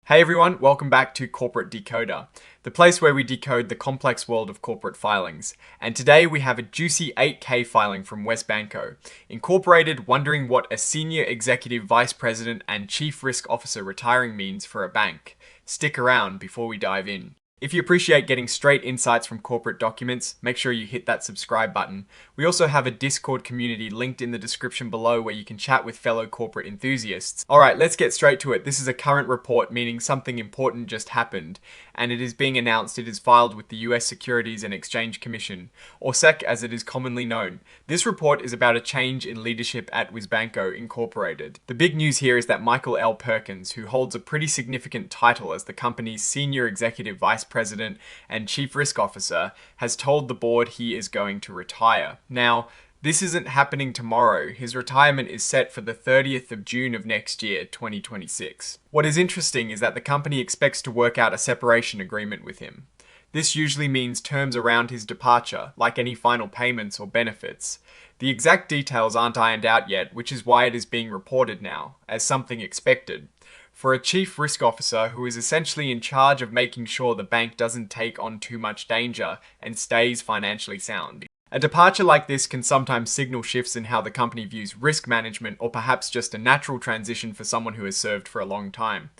Hey everyone, welcome back to Corporate Decoder, the place where we decode the complex world of corporate filings. And today we have a juicy 8K filing from WESBANCO, Incorporated, wondering what a Senior Executive Vice President and Chief Risk Officer retiring means for a bank. Stick around before we dive in. If you appreciate getting straight insights from corporate documents, make sure you hit that subscribe button. We also have a Discord community linked in the description below where you can chat with fellow corporate enthusiasts. Alright, let's get straight to it. This is a current report, meaning something important just happened, and it is being announced it is filed with the US Securities and Exchange Commission, or SEC as it is commonly known. This report is about a change in leadership at WESBANCO Incorporated. The big news here is that Michael L. Perkins, who holds a pretty significant title as the company's Senior Executive Vice President and Chief Risk Officer, has told the board he is going to retire. Now, this isn't happening tomorrow. His retirement is set for the 30th of June of next year, 2026. What is interesting is that the company expects to work out a separation agreement with him. This usually means terms around his departure, like any final payments or benefits. The exact details aren't ironed out yet, which is why it is being reported now, as something expected. For a chief risk officer who is essentially in charge of making sure the bank doesn't take on too much danger and stays financially sound. A departure like this can sometimes signal shifts in how the company views risk management, or perhaps just a natural transition for someone who has served for a long time.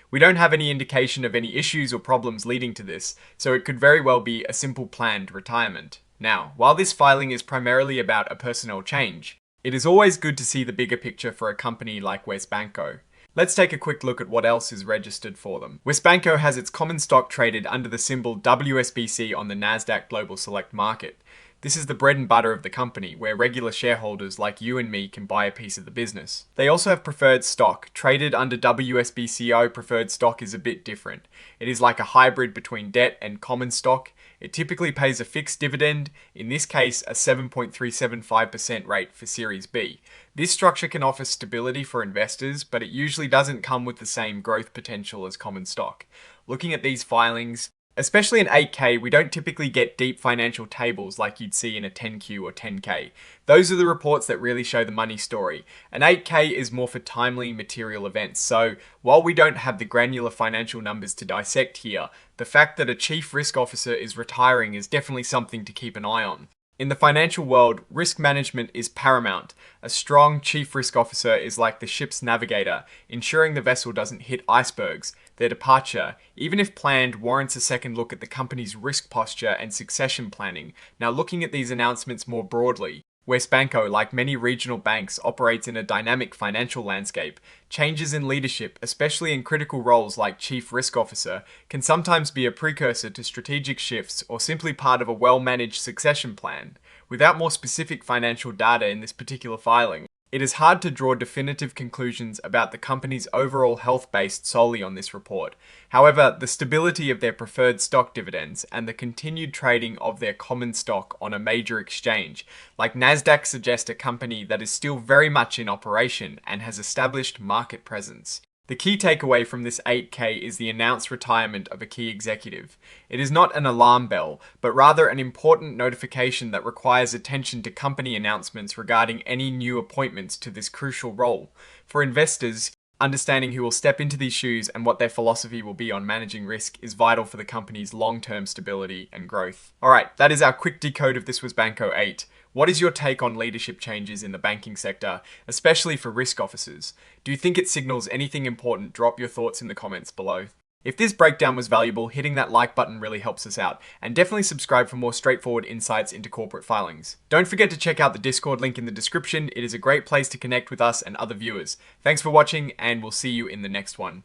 We don't have any indication of any issues or problems leading to this, so it could very well be a simple planned retirement. Now, while this filing is primarily about a personnel change, it is always good to see the bigger picture for a company like WESBANCO. Let's take a quick look at what else is registered for them. WESBANCO has its common stock traded under the symbol WSBC on the Nasdaq Global Select Market. This is the bread and butter of the company, where regular shareholders like you and me can buy a piece of the business. They also have preferred stock. Traded under WSBCO, preferred stock is a bit different. It is like a hybrid between debt and common stock. It typically pays a fixed dividend, in this case a 7.375% rate for Series B. This structure can offer stability for investors, but it usually doesn't come with the same growth potential as common stock. Looking at these filings, especially in 8K, we don't typically get deep financial tables like you'd see in a 10Q or 10K. Those are the reports that really show the money story. An 8K is more for timely material events, so while we don't have the granular financial numbers to dissect here, the fact that a chief risk officer is retiring is definitely something to keep an eye on. In the financial world, risk management is paramount. A strong chief risk officer is like the ship's navigator, ensuring the vessel doesn't hit icebergs. Their departure, even if planned, warrants a second look at the company's risk posture and succession planning. Now, looking at these announcements more broadly, WESBANCO, like many regional banks, operates in a dynamic financial landscape. Changes in leadership, especially in critical roles like Chief Risk Officer, can sometimes be a precursor to strategic shifts or simply part of a well-managed succession plan. Without more specific financial data in this particular filing, it is hard to draw definitive conclusions about the company's overall health based solely on this report. However, the stability of their preferred stock dividends and the continued trading of their common stock on a major exchange, like Nasdaq, suggest a company that is still very much in operation and has established market presence. The key takeaway from this 8K is the announced retirement of a key executive. It is not an alarm bell, but rather an important notification that requires attention to company announcements regarding any new appointments to this crucial role. For investors, understanding who will step into these shoes and what their philosophy will be on managing risk is vital for the company's long-term stability and growth. Alright, that is our quick decode of this WESBANCO 8. What is your take on leadership changes in the banking sector, especially for risk officers? Do you think it signals anything important? Drop your thoughts in the comments below. If this breakdown was valuable, hitting that like button really helps us out, and definitely subscribe for more straightforward insights into corporate filings. Don't forget to check out the Discord link in the description. It is a great place to connect with us and other viewers. Thanks for watching, and we'll see you in the next one.